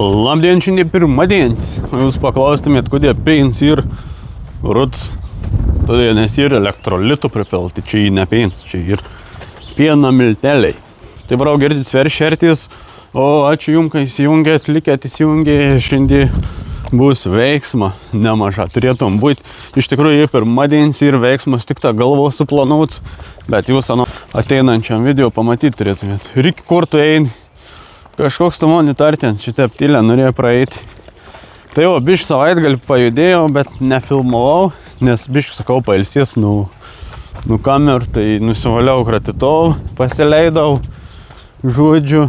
Labdien, šiandien pirmadienis. Jūs paklaustumėt, kodėl peins ir ruds. Todėl nes ir elektrolitų pripilti. Čia ne peins, čia ir pieno milteliai. Tai brau, girdit sveršertis. O ačiū jums, kai įsijungėt, likėt įsijungė. Šiandien bus veiksma nemaža. Turėtum būti. Iš tikrųjų, pirmadienis ir veiksmas tik tą galvos suplanuot. Bet jūs ateinančiam video pamatyti turėtumėt. Rik, kur tu eini? Kažkoks tu man įtartins, šitą aptilę norėjo praeiti. Tai jau bišk savaitgalį pajudėjau, bet nefilmavau, nes bišk, sakau, pailsės nuo kamerų, tai nusivaliau kratitovą, pasileidau, žodžiu,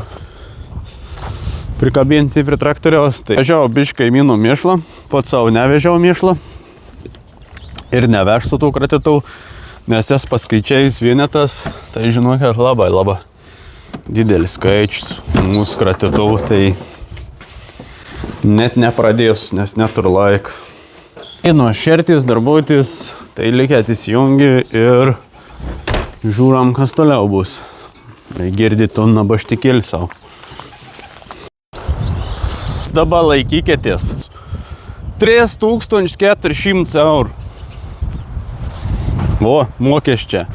prikabinsi prie traktoriaus. Tai vežiau bišk kaimynų mėšlą, pats savo nevežiau mėšlą ir nevežsiu tų kratitovų, nes jas paskaičiais vienetas, tai žinokit, labai didelis skaičius mūsų kratitovų, tai net nepradės, nes neturiu laiko. Nuo šertis, darbuotis, tai likėt įsijungi ir žiūram, kas toliau bus. Girdit, tu nabaštikėlį savo. Dabar laikykitės. 3400 eurų. O, mokesčiai.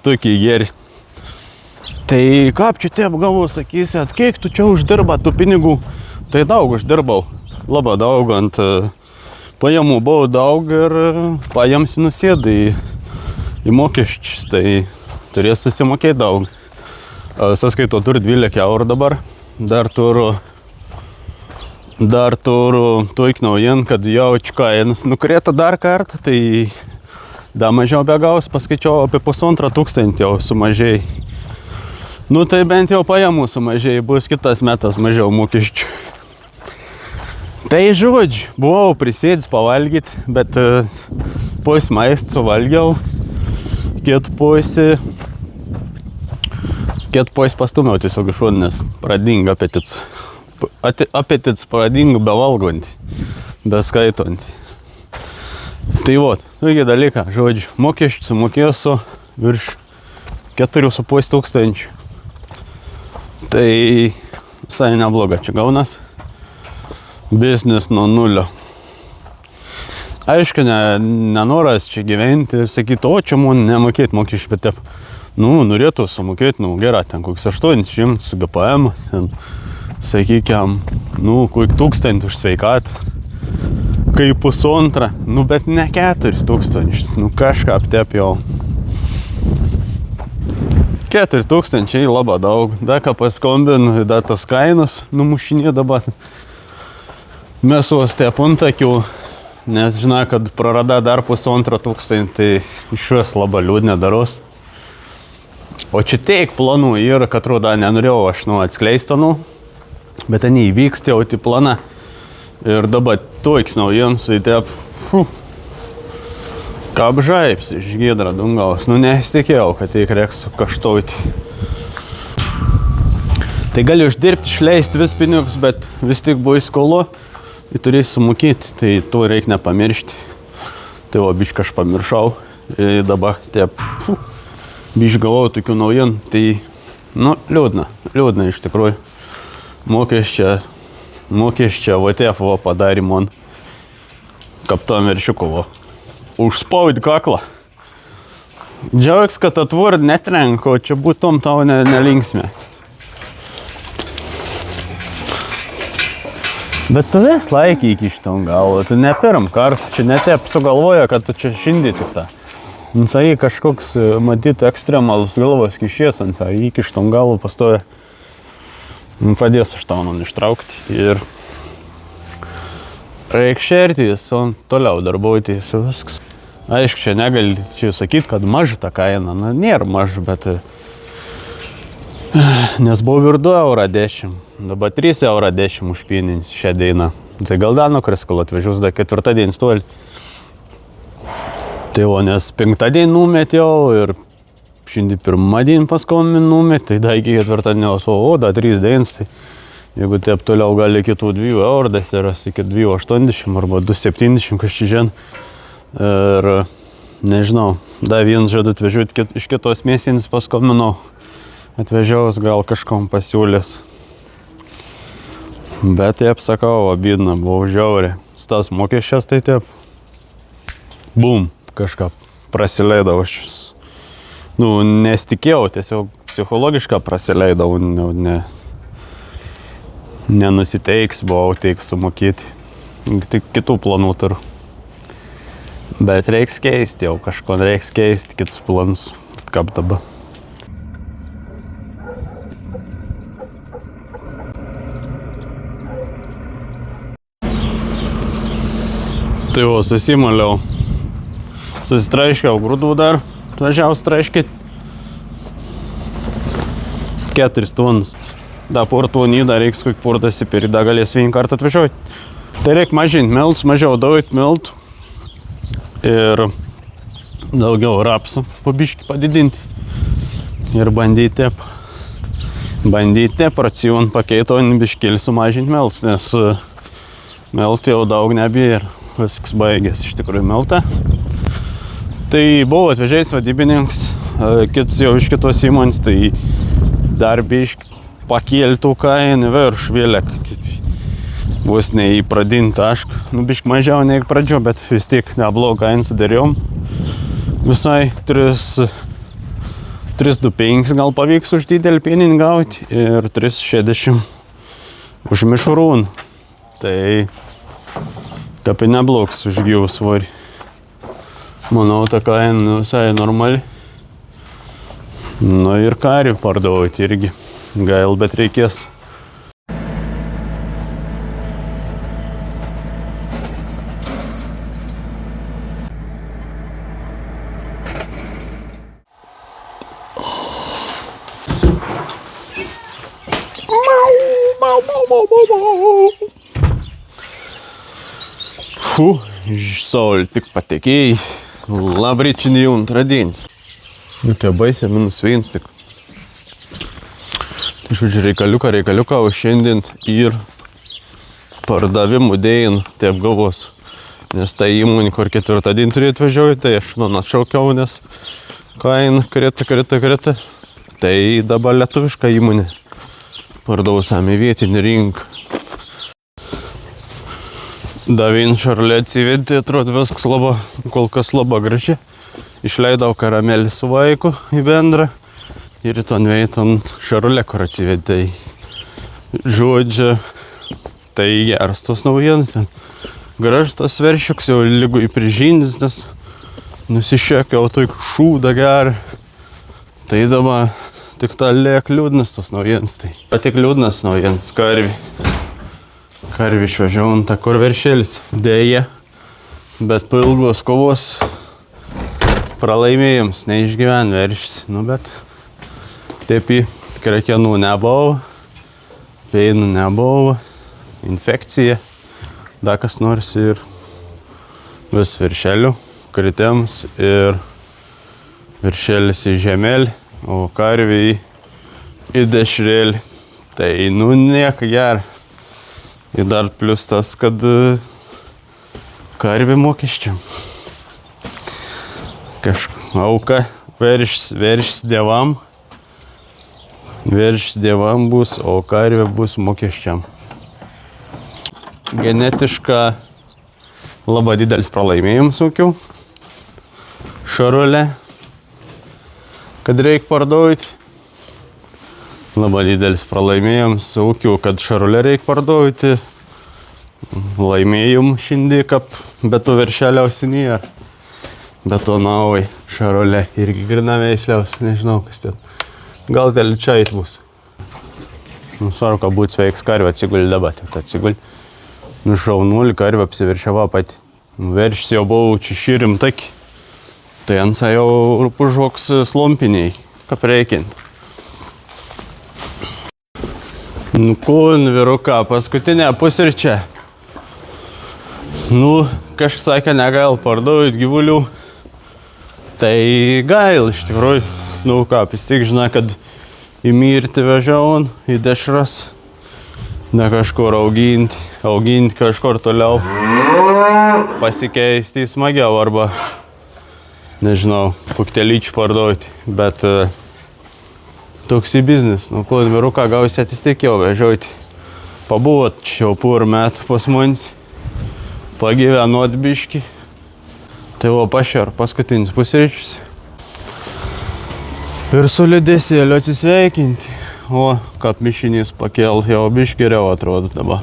Tokie geri. Tai kaip čia taip galvo sakysit, kiek tu čia uždirba tų pinigų? Tai daug uždirbau, labai daug, ant pajamų buvo daug ir pajamsi nusėda į mokesčius, tai turės susimokėti daug. Sąskaito turiu 12 eurų dabar, dar turiu toik naujien, kad jaučiu kainas nukrėta dar kartą, tai dar mažiau begaus, paskaičiau apie 1500 jau sumažėjai. Nu tai bent jau pajamų sumažėjai, bus kitas metas mažiau mokesčių. Tai žodžiu, buvau prisėdęs pavalgyti, bet pos maist suvalgiau, kiet pos pastumiau tiesiog išuod, nes pradinga apetits. Apetits pradinga bevalgant, beskaitant. Tai vot, tokį dalyką, žodžiu, mokesčių sumokėsiu virš 4500. Tai visai nebloga čia gaunas. Biznis nuo nulio. Aišku, nenoras čia gyventi ir sakyti, o čia man nemokėti mokesčių, bet taip, norėtų sumokėti, gerą, ten koks 800 GPM, ten, sakykiam, kokiu 1000 už sveikatą, kai 1,5, bet ne 4000, kažką aptep jau. 4000 labai daug, dar ką paskombinu, dar tas kainos numušinė dabar. Mėsos tep antakių, nes žinai, kad prarada dar 1500, tai išvis labai liūdnė daros. O čia teik planų yra, kad roda nenorėjau aš atskleisti, bet ten įvyks jau tai plana. Ir dabar toiks naujiems, tai tep, kaip žaips iš Giedra Dungaus. Nesitikėjau, kad teik reiks kaštauti. Tai gali uždirbti, išleisti vis pinigus, bet vis tik buvo įskolo. Tai turėsi sumokėti, tai to reikia nepamiršti. Tai o bišką aš pamiršau. Ir dabar taip, bišką gavau tokių naujienų. Tai, liūdna iš tikrųjų. Mokesčia VTF padarė man kapto Meršiukovo. Užspaudi kaklą. Džiaugs, kad atvord netrenko, čia būtum tau nelinksmė. Bet tu vis laikį iki šitom galvo, tu ne pirm kartą, čia netep sugalvoja, kad tu čia šindyti tą. Sakai, kažkoks, matyti, ekstremalus galvos kišies, iki šitom galvo pastoja. Padės aš tau ištraukti ir reik šertis, o toliau darbuotis viskas. Aišku, čia negali čia sakyti, kad maža ta kaina, nėra maža, bet nes buvo ir 2,10 €, dabar 3,10 € už pieninį šią dieną. Tai gal dar nukris, kol atvežius dar 4 dieną toli. Tai o, nes 5 dieną numetėjau ir šiandien 1 dieną paskomin numet, tai dar iki 4 dienos, o dar 3 dienas, tai jeigu taip toliau gali iki tų 2 eurų, tai yra iki 2,80 arba 2,70, kas čia žin. Ir nežinau, dar vienas žadu atvežiuoti iš kitos mėsinės paskominau. Atvežiaus gal kažkom pasiūlės. Bet taip sakau, abidna, buvau žiauriai. Tas mokesčias tai taip. Bum, kažką prasileidau aš. Nu, nesitikėjau, tiesiog psichologiškai prasileidau, nenusiteiks, buvau teik sumokėti. Tik kitų planų turiu. Bet reiks keisti jau, kažko reiks keisti, kitus planus, kaip dabar. Tai jau susimaliau. Susitraiškiau grūdų dar, atvažiavau straiškit. 4 tonus. Da portonį, dar reiks kokį portasi per, da galės vieną kartą atvažiuoti. Tai reik mažinti meltus, mažiau daug meltų. Ir daugiau rapsų po biškį padidinti. Ir bandyti racioną pakeito, biškėlį sumažinti meltus, nes meltų jau daug nebėra. Viskas baigės iš tikrųjų meltą. Tai buvo atvežėjęs vadybininkas, kitas jau iš kitos įmonės, tai dar biškį pakėltų kainą virš vėlek. Vos ne į pradinį tašką. Nu, biškį mažiau negu pradžio, bet vis tiek neblogą kainą sudarėjom. Visai 3,25 gal pavyks už didelį pieninį gauti ir 3,60 už mišrūną. Tai kaip neblogs už gyvų svorį. Manau, ta kaina visai normali. Nu ir karį pardavoti irgi. Gail, bet reikės. Saulė tik patekėjai. Labryt, šiandien jau antradienis. Nu, tai baisė, -1 tik. Tai žodžiu, reikaliuką, o šiandien ir pardavimų dėjin, taip galvos. Nes ta įmonė, kur 4 turėjo atvažiuoti, tai aš atšaukiau, nes kaina krita. Tai dabar lietuviška įmonė. Pardavau sami vietinį rinką. Davin Šarlė atsivedė, atrodo viskas kol kas labai graži. Išleidau karamelį su vaiku į bendrą ir ton veitant Šarlė, kur atsivedė. Žodžiu, tai geras tos naujienos. Gražus tas veršiuks, jau lygu į prižindis, nes nusišėkiau tokį šūdą gerą. Tai dabar tik ta liek liūdnas tos naujienos. Tai tik liūdnas naujienos, Karvį išvažiavau, ta kur veršėlis. Deja, bet po ilgos kovos pralaimėjams neišgyven veršis. Nu, bet taip į krekenų nebuvo, peinų nebuvo, infekcija, da kas nors ir vis veršelių kritėms ir veršėlis į žemelį, o karvį į dešrėlį. Tai nu nieko gero. Ir dar plius tas, kad karvė mokesčiam. Auka veršis dievam. Veršis dievam bus, o karvė bus mokesčiam. Genetiška labai didelis pralaimėjimas ūkių. Šarolė, kad reik parduoti. Labai didelis pralaimėjimas ūkių, kad Šarolė reik parduoti. Laimėjom šiandien, kaip be to veršeliausi nėra. Be to naujai Šarolė irgi grina veisliausi, nežinau kas ten. Gal dėl čia eit bus. Nu, svarbu, kad būt sveiks karvė, atsiguli dabar, atsiguli. Nu, šaunulį karvė apsiveršiava pati. Veršis jau buvau čia šyrim taki. Tai ansa jau pužvoks slompiniai, kaip reikiant. Nu, kun vyruka, paskutinė pusryčia. Nu, kažkas sakė, negail parduoti gyvulių. Tai gail, iš tikrųjų. Nu, ką, vis tik žinai, kad į mirtį vežiaun, į dešras. Ne kažkur auginti kažkur toliau. Pasikeisti smagiau arba, nežinau, koktelyčių parduoti. Bet toks į biznis. Nu, kun vyruką gausi atistikėjau vežiauti pabuvot čia jau porą metų pas manis, pagyvenot biškį. Tai va pašer paskutinis pusryčius. Ir su liūdėsėliu atsisveikinti. O, kad mišinys pakel, jau biškį geriau atrodo dabar.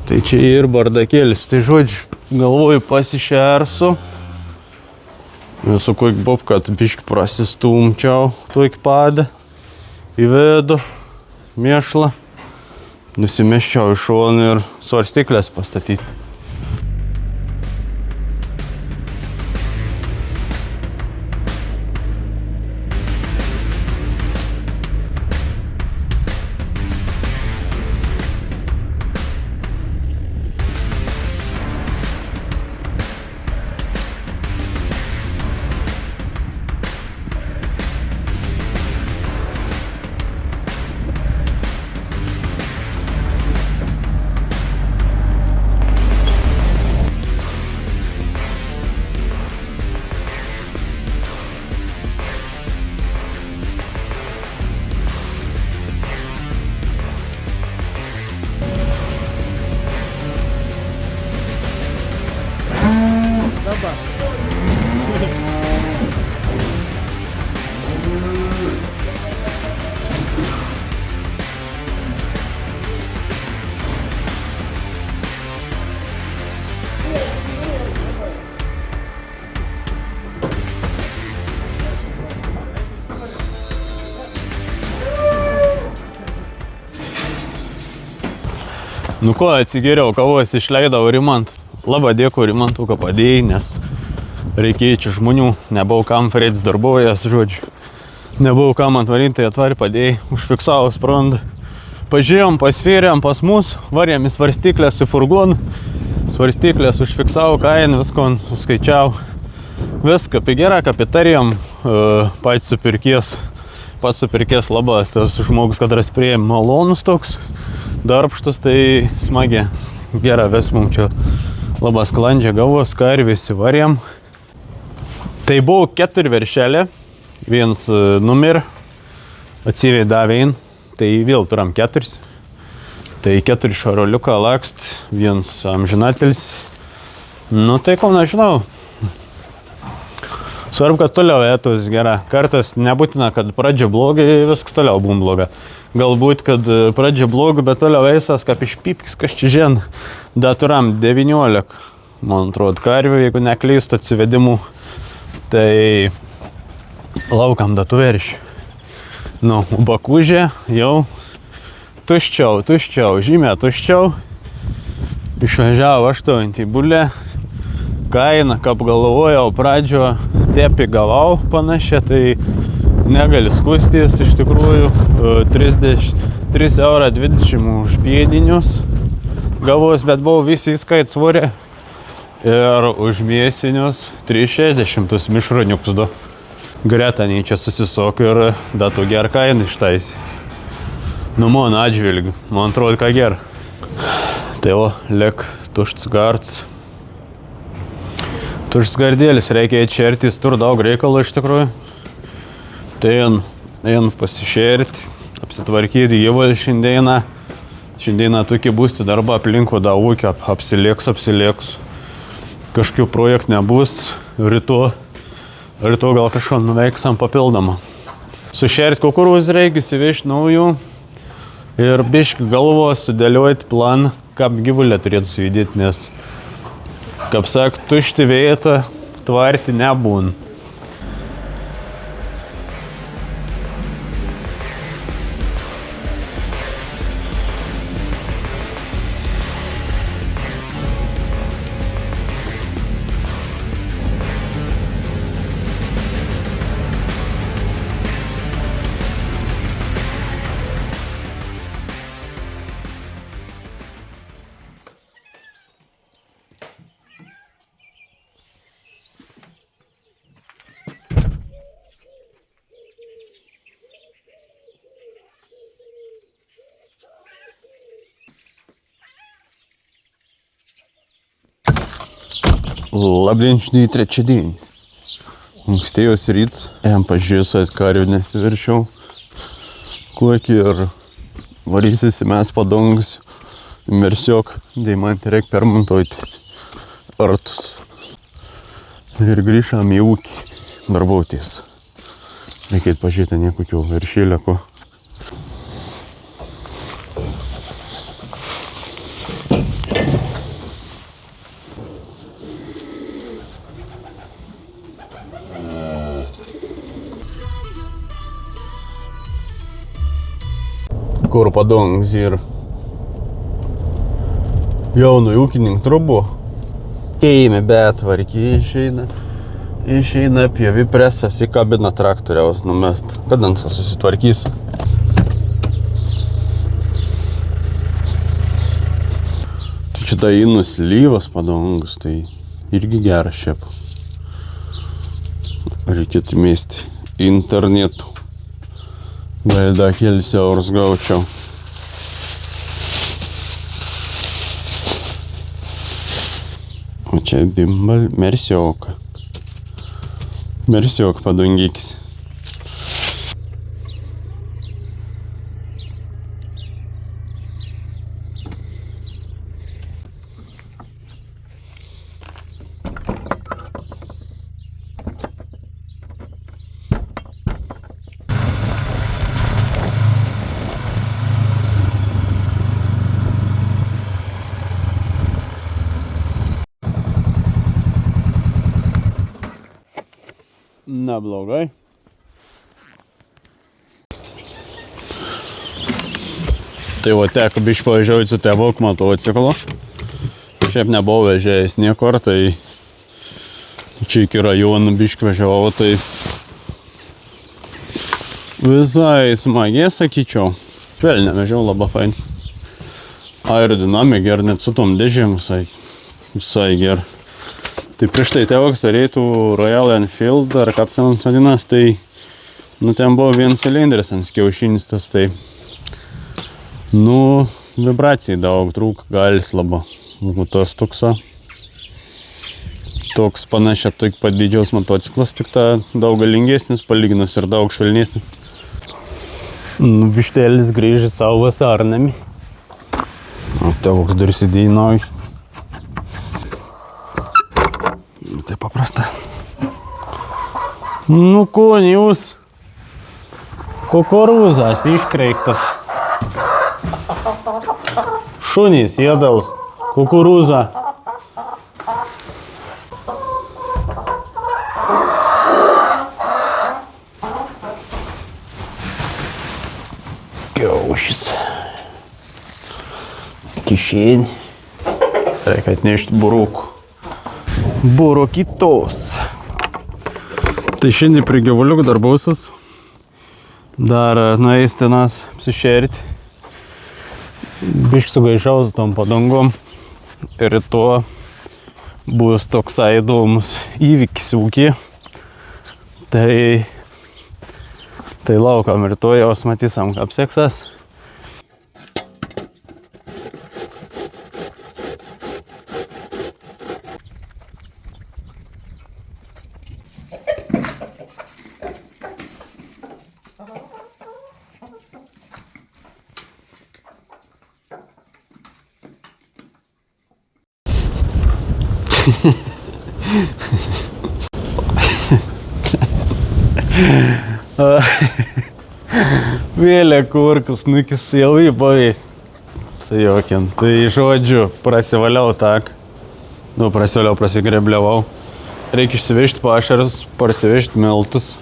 Tai čia ir bardakėlis. Tai žodžiu, galvoju pasišersu. Su kokiu bob, kad biškį prasistumčiau tokį padą. Įvedu mėšlą. Nusimeščiau iš šonų ir svarstyklės pastatyti. Nu ko, atsigėriau kavos, išleidau Rimant. Labai dėkui Rimantu, kad padėjai, nes reikėjo čia žmonių, nebuvau kam Fredis darbuojas, žodžiu. Nebuvau kam atvaryti, tai atvarį padėjai, užfiksavo sprandą. Pažiūrėjom, pasvėrėm pas mus, varėm į svarstyklės į furgoną. Svarstyklės užfiksavo kainą, visko suskaičiau. Viską gera, kapitarėm, pats supirkės labai, tas žmogus, kad rasprėjom malonus toks. Darbštus, tai smagiai, gera vis mums čia labai sklandžia gavos, karvės įvarėm. Tai buvo 4 veršelė, vienas numirė, atsivė davė, tai vėl turam 4. Tai 4 šaroliuką lakst, vienas amžinatelis. Nu tai ko nežinau. Svarbu, kad toliau etos gera. Kartas nebūtina, kad pradžia blogai, viskas toliau būm bloga. Galbūt, kad pradžia blogai, bet toliau eisas, kaip išpypkis, kas čia žien. Da turam 19, man atrodo, karvių, jeigu neklystu atsivedimų. Tai laukam da tu verši. Nu, Bakužė jau tuščiau, žymė tuščiau. Išvažiavo 8 bulę. Kaina, kaip galvojau, pradžio tepi gavau panašią, tai negali skustis, iš tikrųjų 3,20 € už pėdinius gavos, bet buvau visi įskait svorė ir už mėsinius 3,60 mišroniuks du. Gretaniai čia susisok ir datų ger kainą ištaisi. Nu, man atžvilgiu, man atrodo, ką ger. Tai o, lek tušts gards. Tušts gardėlis, reikia atšertis, tur daug reikalų iš tikrųjų. Tai ein pasišerti, apsitvarkyti gyvulį šiandieną. Šiandieną tokie būsti darbą aplinkų da ūkio, apsilieks. Kažkokių projektų nebus, ryto gal kažko nuveiksam papildomą. Sušerti kukurūzų reikia, įsivežti naujų ir biškį galvos sudėlioti planą, kaip gyvulė turėtų sujudėti, nes kaip sak, tušti vietą tvarti nebūn. Labdienčný trečiadienis. Ankstėjos ryts, pažiūrėjus, kad karvių nesiverčiau. Kokį ir varysis mes padongus, mersiok, deimantį reik permontuoti artus. Ir grįžam į ūkį darbautis. Reikėt pažiūrėti niekokių viršėlėko. Kur padongs ir jaunų ūkininkų trubų. Keimė betvarkį išeina pievi presas į kabiną traktoriaus numest. Kadansa susitvarkys. Tai šitą įnus lyvas padongus, tai irgi geras šiaip. Reikėtų mėsti internetu. Gal da kelis eurus gaučiau. O čia bimbal mersiok. Mersiok padongykis. Neblogai. Tai va teko biškį pavažiuoti su tėvuk motociklu. Šiaip nebuvau vežėjęs niekur, tai čia iki rajonų biškį važiavau, tai visai smagiai, sakyčiau. Švelniai vežiau, labai fain. Aerodinamika ir net su tom dėžėm visai gerai. Tai prieš tai tėvoks turėtų Royal Enfield, ar kaip ten vadinas, tai ten buvo vienas cilindras ant kiaušinis tas, tai vibracijai daug trūk, galis labai. Tas toks panašia tik pat didžiaus motociklas, tik ta daug galingesnis palyginus ir daug švelnesnis. Vištėlis grįžė savo vasarnami. Tėvoks dar sėdėjo naujas. Tai paprasta. Nu ko, jūs? Kukurūzas iškreiktas. Šunys ėdals. Kukurūza. Kiaušis. Kišenį. Reikia atnešti burukų. Burokitos. Tai šiandien prie gyvuliukų darbausius. Dar nueis tenas apsišerti. Biškį sugaišau su tom padangom. Ir rytoj bus toksai įdomus įvykis ūkį. Tai laukam rytoj, jau matysim, kaip seksas. Vėlė kurkus nukis jau įpavį. Sajokim. Tai žodžiu, prasivaliau tak. Prasivaliau, prasigrebliavau. Reikia išsivežti pašarus, parsivežti miltus.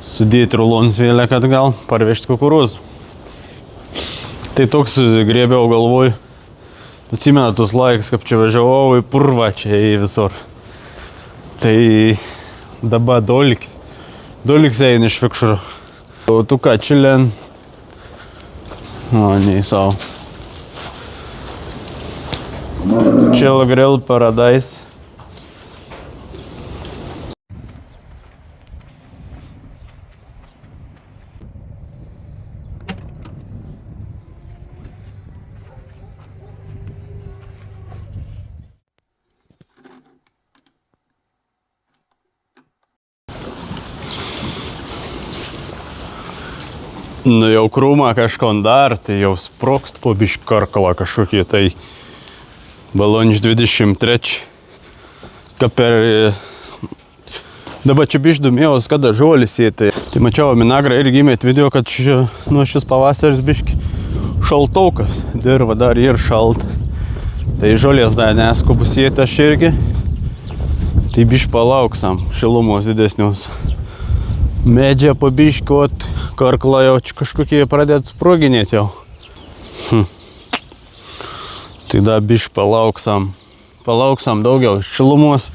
Sudėti rulonus vėlę, kad gal parvežti kukurūzų. Tai toks grėbiau galvoj. Atsimena tos laikas, kaip čia važiavau į purvą čia į visur. Tai dabar dolikis. Dolikis eina iš vikšro. O tu ką, čilien? O, nei savo. Chill Grill Paradise. Nu jau krūmą kažkon dar, tai jau sprokst po biškį karkalą kažkokie, tai balandžio 23. Kad per... Dabar čia biškį domėjos, kada žolės sėti. Tai mačiau, Minagra irgi įmėt video, kad šis pavasaris biškį šaltaukas. Dirva dar ir šalta. Tai žolės dar neskubu sėti aš irgi. Tai biškį palauksam šilumos didesnios. Medžią po biškį, karklą jau kažkokie pradėt sproginėti jau. Tai dar biškį palauksim daugiau šilumos.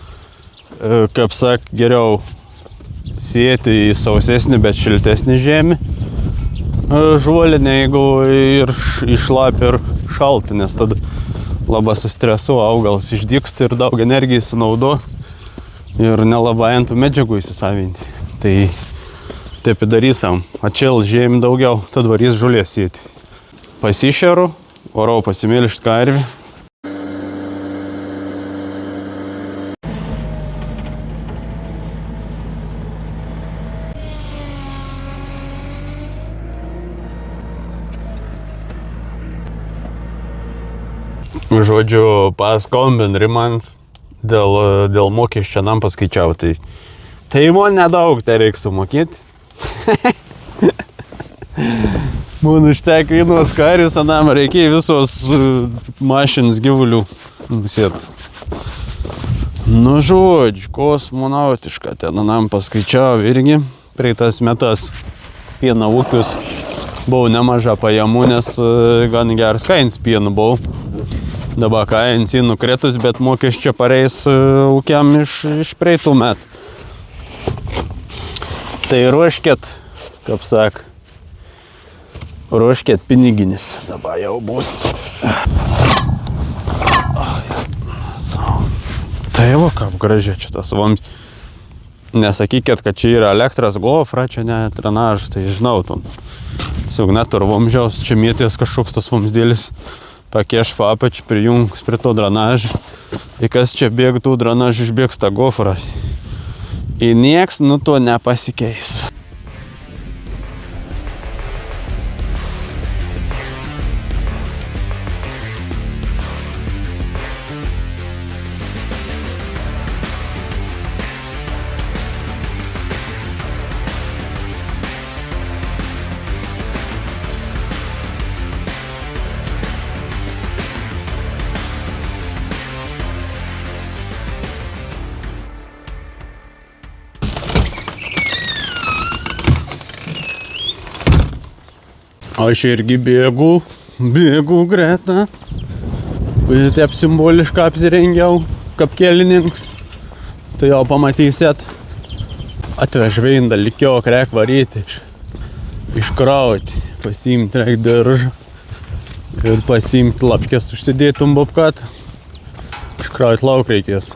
Kaip sak, geriau sėti į sausesnį, bet šiltesnį žemį žuolį, negu ir išlapį ir šaltį, nes tada labai sustresu, augalas išdygsta ir daug energijos sunaudo ir nelabai ant medžiagų įsisavinti. Tai taip darysim, atšėl žemį daugiau, tad varys žolės sėti. Pasišeru, varau pasimėlišt karvį. Žodžiu, paskambinri man dėl mokesčio nam paskaičiau, tai man nedaug tai reiks sumokėti. Man užtek vienos karius, anam reikia visos mašinas gyvulių nusėti. Nu žodžiu, kosmonautiška ten anam paskaičiau irgi. Prieitas metas pieno ūkius buvo nemaža pajamų, nes gan geras kainas pieno buvo. Dabar kainas nukritus, bet mokesčio pareis ūkiam iš praeitų metų. Tai ruoškit, kaip sak, ruoškit piniginis. Dabar jau bus. Tai va, kaip gražiai čia tas vamzdis. Nesakykit, kad čia yra elektros gofra, čia ne drenažas, tai žinau, tiesiog net ar vamzdžiaus, čia mėtės kažkoks tas vamzdėlis. Pakeš po apačiu, prijungs prie to drenažą. Ir kas čia bėgtų drenažą, išbėgs tą gofrą. Ir nieks nuo to nepasikeis. Aš irgi bėgu greta. Taip simboliškai apsirengiau, kaip kelininkas. Tai jau pamatysit. Atveš veindą, likio reik varyti, iškrauti, pasiimti reik diržą ir pasiimti lapkės užsidėtum bobkatą. Iškrauti lauk reikės.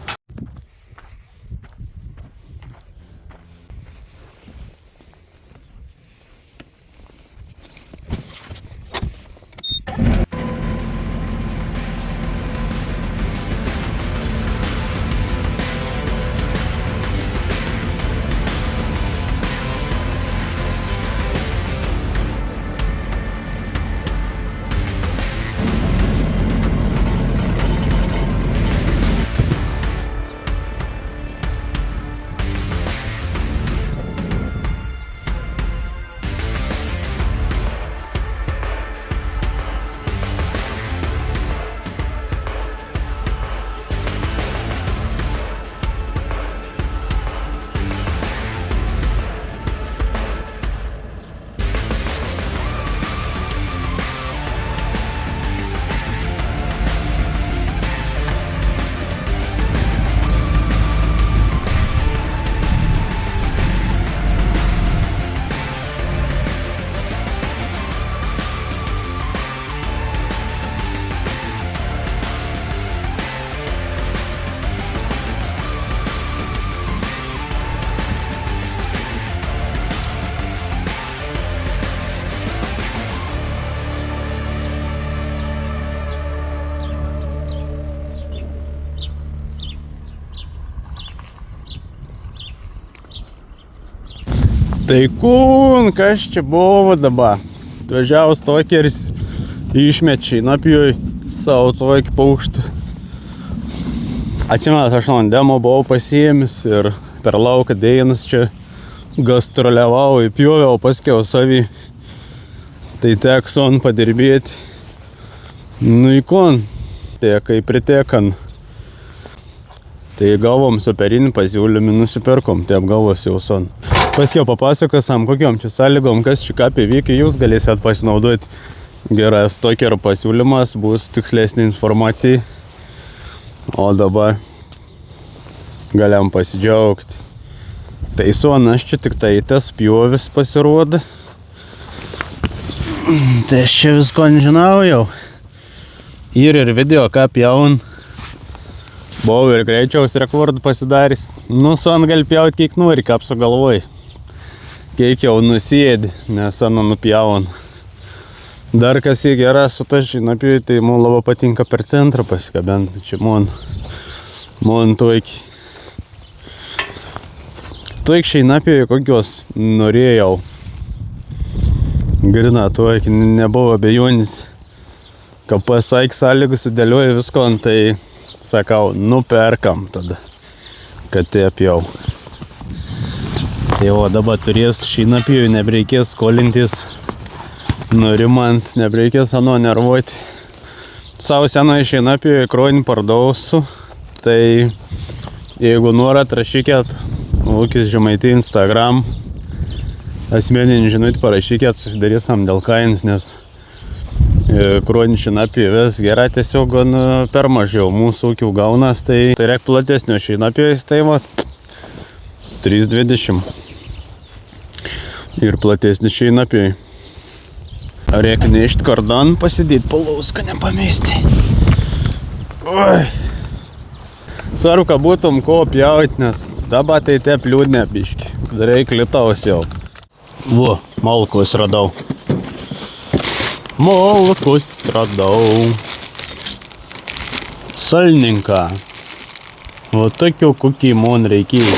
Tai kūn, kas čia buvo dabar? Atvažiavus tokeris išmečiai napijoj savo tokį paukštą. Atsimenat, aš nuo demo buvau pasiėmis ir per lauką dėjinas čia gastroliavau, įpjoviau, paskiau savį. Tai teks on padirbėti. Nu į kon, tiekai pritekan. Tai gavom superinį pasiūlymį, nusipirkom, tai apgalvos jau son. Paskiau papasakosam, kokiom čia sąlygom, kas čia ką įvykę, jūs galėsite pasinaudoti. Geras tokerio pasiūlymas, bus tikslesnė informacija. O dabar galiam pasidžiaugti. Tai son, aš čia tik tai tas pjovis pasirodo. Tai aš čia visko nežinau jau. Ir video, ką pjaun. Buvau ir greičiaus rekordų pasidarys. Nu, son gali pjauti kiek nori, ką sugalvoji. Kiek jau nusėdi, nes anu nupjaun. Dar kas į gerą su ta žinapijui, tai man labai patinka per centrą pasikabenti. Čia man toiki. Toik šeinapijui kokios norėjau. Grina toiki, nebuvo abejonis. Kad pasaik sąlygų sudėlioju visko, tai sakau, nuperkam tada, kad taip jau. Tai o dabar turės šeinapijui, nebereikės skolintis, nurimant, nebereikės ano nervuoti. Savo senai šeinapijui kroinį pardausiu, tai jeigu norat, rašykit Ūkis Žemaitija Instagram, asmeninį žinutį parašykit, susidarysam dėl kainos, nes kroinį šeinapijui vis gera, tiesiog per mažiau mūsų ūkių gaunas, tai reik platesnio šeinapijos, tai va 3,20 ir platesnį šeinapijui. Reikia nešti kardan, pasidėti palauską, nepamesti. Oi. Svarbu, kad būtum ko pjauti, nes dabar tai taip liūdne biški. Reik litaus jau. Vo, malkos radau. Malkus radau. Salninką. O tokių kokį man reikėjo.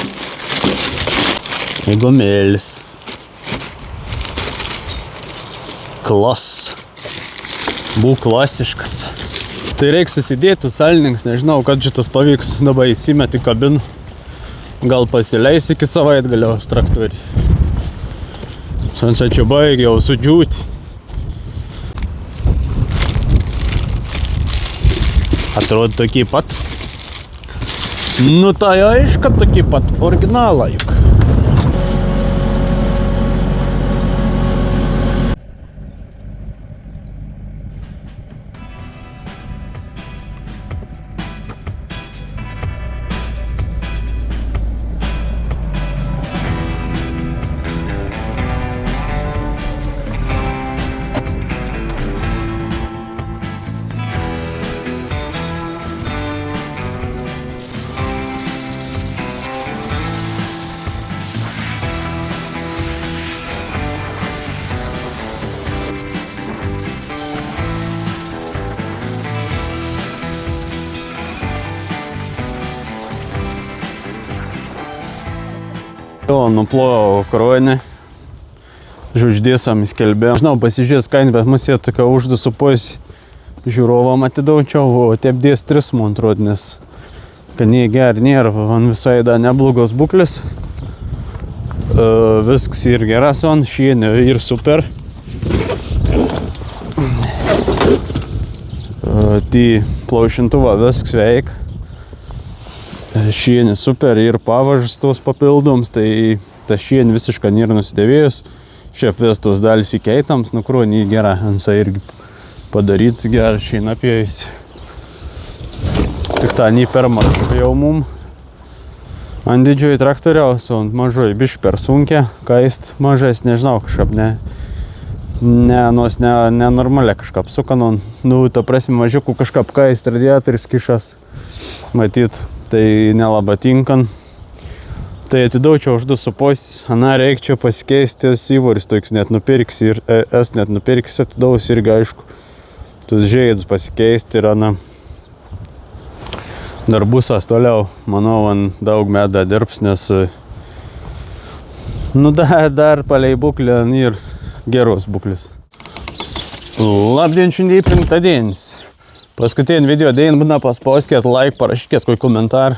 Įgumėlis. Klas. Būk klasiškas. Tai reiks susidėti salninks, nežinau, kad šitas pavyks. Dabar įsimeti kabinu. Gal pasileis iki savaitgalio traktorių. Sansa čia baigia jau sudžiūti. Atrodo tokie pat. Nu tai aišku, tokie pat originalą juk. Jo, nuplojau kroinį, žvaigždėsam įskelbėjom. Žinau, pasižiūrės kainą, bet mus jie tokia uždu supojus žiūrovam atidaučiau, o taip dės 3, man atrodo, nes kad nei geri nėra, man visai da neblogos būklės. Viskas ir geras, on šienė ir super. Tai plaušintuvą viskas veik. Šienė super ir pavažas tos papildoms, tai ta šienė visiškai nėra nusidėvėjus. Šiaip vis tos dalis įkeitams, nu kruonį gera, ansai irgi padaryts gerą šeinapijais. Tik tą nei per mažą jau mum. Ant didžioji traktoriaus, o ant mažoji biškai per sunkia, kaist mažais, nežinau, kažkaip nenormalia kažkaip sukanon. Nu, ta prasme, mažiukų kažkaip kaist radiatorius kišas, matyt. Tai nelabai tinkan. Tai atidaučiau už 2 supos, ana reikčiau pasikeisti įvaris, toks net nupirks ir es net nupirks atidaus irgi aišku. Tus žaidus pasikeisti ir ana dar busas toliau, manau, daug medą dirbs, nes Nu dar palei būklę ir geros būklės. Labdien, šiandien penktadienis. Paskutinį video dieną būna paspauskėt like, parašykėt kokį komentarą.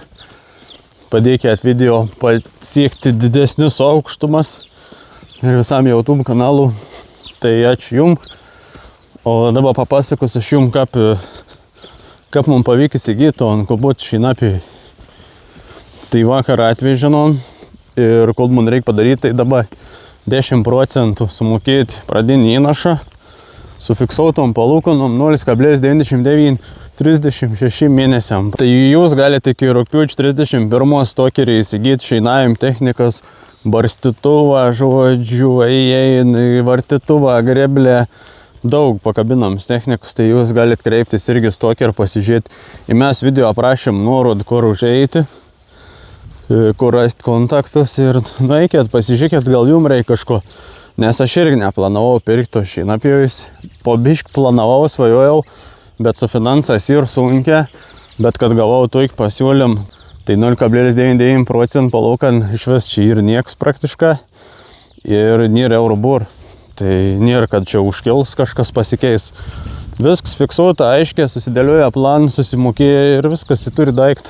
Padėkėt video pasiekti didesnius aukštumas ir visam YouTube kanalu. Tai ačiū jum. O dabar papasakosiu aš jum, kaip mums pavyko įsigyti ant kubot šinapį. Tai vakar atvežinom ir kol mums reikia padaryti, tai dabar 10% sumokėti pradinį įnašą su fiksuotom palūkanom 0,9936 mėnesiam. Tai jūs galite iki rugpjūčio 31 tokerį įsigyti šeinavim technikas, barstytuvą, žodžiu, vartytuvą, greblę, daug pakabinams technikus, tai jūs galite kreiptis irgi stoker pasižiūrėti. Ir mes video aprašėm nuorod, kur užeiti, kur rasti kontaktus ir nueikėt, pasižiūrėkit, gal jum reikia kažko. Nes aš irgi neplanavau pirkti šinapijus. Po biškį planavau, svajojau, bet su finansas ir sunkia. Bet kad gavau tuik pasiūlym, tai 0,99% palūkan išvis čia ir nieks praktiškai. Ir nėra Euribor. Tai nėra, kad čia užkils kažkas pasikeis. Viskas fiksuota, aiškiai, susidėlioja plan, susimokėja ir viskas, jį turi daiktą.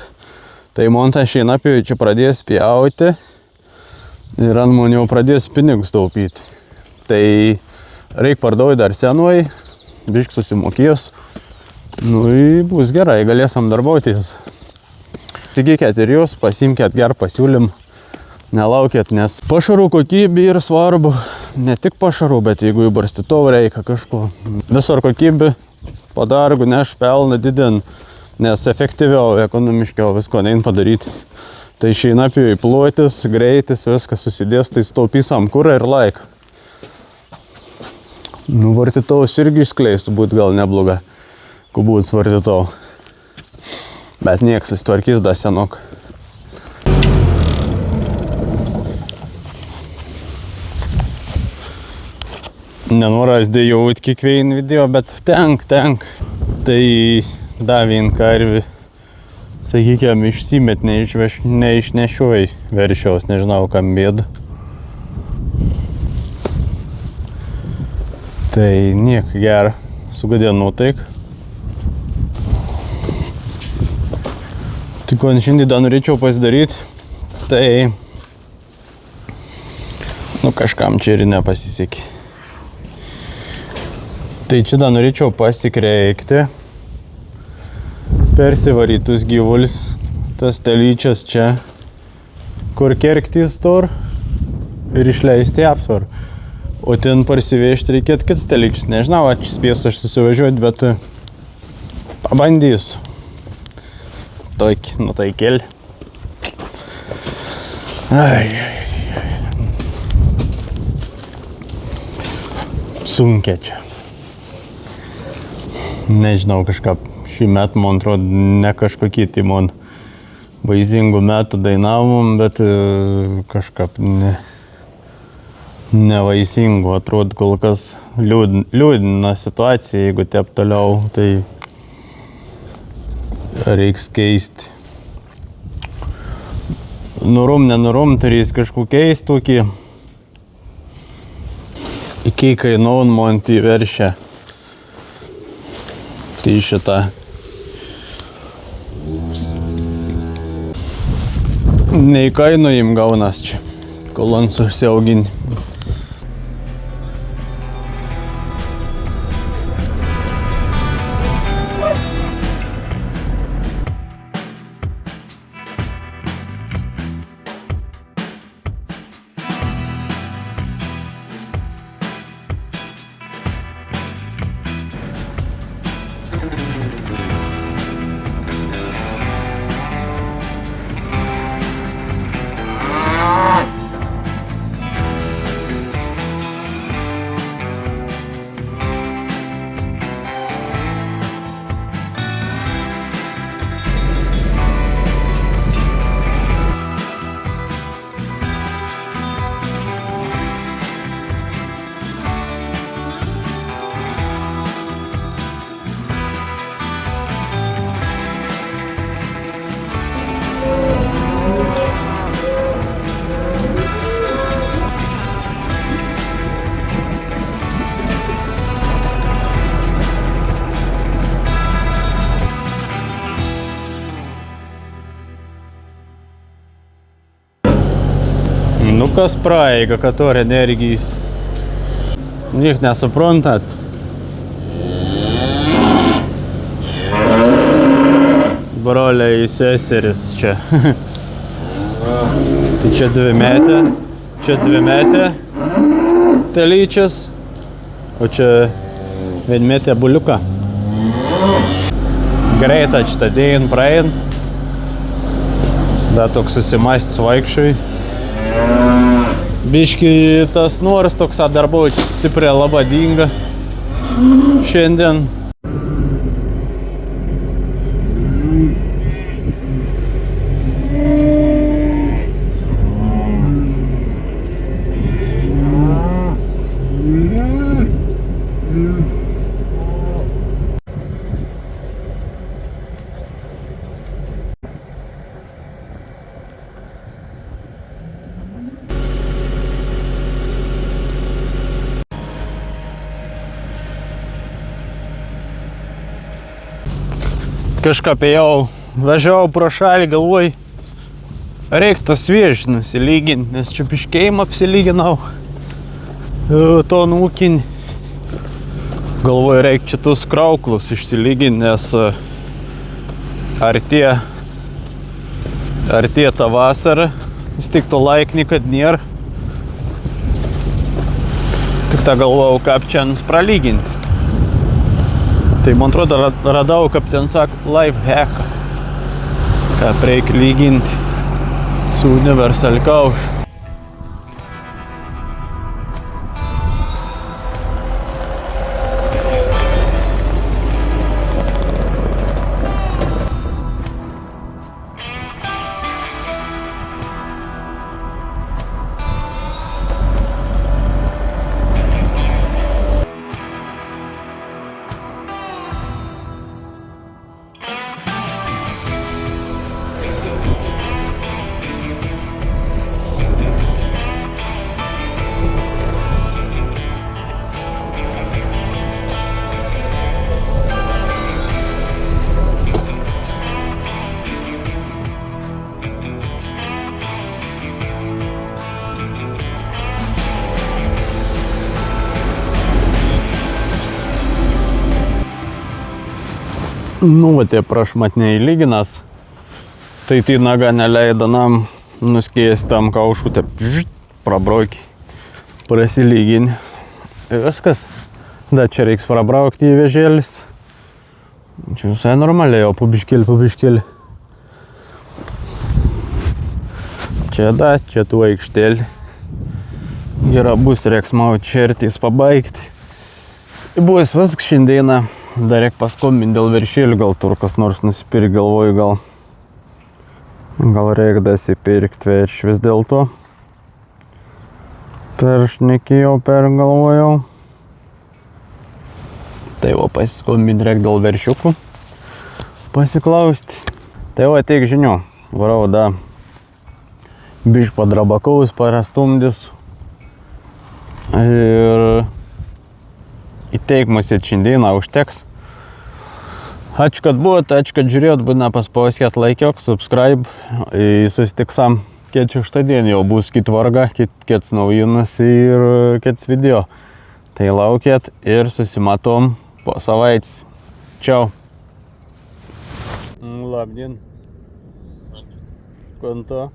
Tai man tą šinapijų čia pradės pjauti. Ir ant man jau pradės pinigus taupyti. Tai reikia parduoti dar senoj, biškį susimokės. Nu, bus gerai, galėsim darbuotis. Įsigykit ir jūs, pasimkit gerą pasiūlymą, nelaukit, nes pašarų kokybė yra svarbu. Ne tik pašarų, bet jeigu į barstytuvą reikia kažko. Visur kokybė, padargu, neš pelną didin, nes efektyviau, ekonomiškiau visko nein padaryti. Tai šeinapijui plotis, greitis, viskas susidės, tai staupysam kurą ir laiką. Nu, vartytuvus irgi išskleistų būt gal nebloga, ku būt vartytuvų. Bet nieks susitvarkys da senok. Nenoras dėjauti kiekvieną video, bet tenk. Tai davė karvį. Sakykime, išsimet, neišnešioji veršiaus, nežinau, kam bėda. Tai nieko gero, sugadė nuotaik. Tai ko šiandien dar norėčiau pasidaryti, tai kažkam čia ir nepasisekė. Tai čia dar norėčiau pasikreikti. Persivarytus gyvulius, tas telyčias čia, kur kerkti stor ir išleisti apsvar. O ten parsivežti reikėtų kitas telyčias. Nežinau, čia spės aš susivažiuoti, bet pabandysiu. Tokį, nuotaikėlį. Sunkia čia. Nežinau, kažką. Šį metą, man atrodo, ne kažkokie, tai man vaizingų metų dainavom, bet kažkaip nevaisingų. Atrodo, kol kas liūdina situacija, jeigu taip toliau, tai reiks keisti. Nenurum, turės kažkų keisti tokį. Iki kainuon man tai veršia. Tai šitą. Neįkainojim gaunas čia, kol ant susiaugini. Nu kas praeiga, kad turi energijos. Niek nesuprantat. Broliai seseris čia. Tai čia dvimetė telyčias, o čia vienmetė buliuka. Greita šitą dėjin praein. Da toks susimąstis vaikščiui. Biški tas noras toks darbauti stipriai labadinga šiandien. Kažką apėjau, važiavau pro šalį, galvoj, reiktų sviežį nusilyginti, nes čia piškėjimą apsilyginau, ton ūkinį. Galvoj, reikia šitus krauklus išsilyginti, nes artėja ta vasara, vis tik to laikni, kad nėra. Tik tą galvojau, kaip čia pralyginti. Tai man atrodo, radau, kaip ten sako, life hacką, kaip reikia lyginti su universal kaušu. Nu, va tie prašmatniai lyginas, tai naga neleido nam nuskėsti tam kaušutę, prabraukį, prasilyginį. Viskas. Da čia reiks prabraukti į vežėlis. Čia visai normaliai, o pubiškėlį. Čia tų aikštelį. Gera bus, reiks mauti šertys pabaigti. Bus viskas šiandieną. Dar reik paskombinti dėl viršėlių, gal tur kas nors nusipirkti, galvoju, gal reik dasipirkti virš vis dėlto. Peršnekėjau, pergalvojau. Tai va, paskombinti reik dėl viršiukų. Pasiklausti. Tai va, tiek žinių. Varau, bišk padrabakaus, parastumdis. Ir įteikmusit šiandieną užteks. Ačiū, kad buvot, ačiū, kad žiūrėjot, būna paspauskėt laikiok, subscribe. Susitiksam kiet šeštadienį, jau bus kit varga, kits naujienas ir kits video. Tai laukėt ir susimatom po savaitės. Čiau. Labdien. Konto.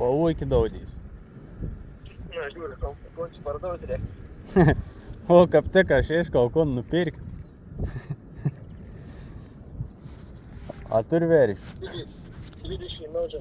Pavų iki daudys. Na, žiūrė, ko čia pardauti reikia. O, kaip tik aš ieškau, ko nupirkti. A turi veriš? 20 naučiam.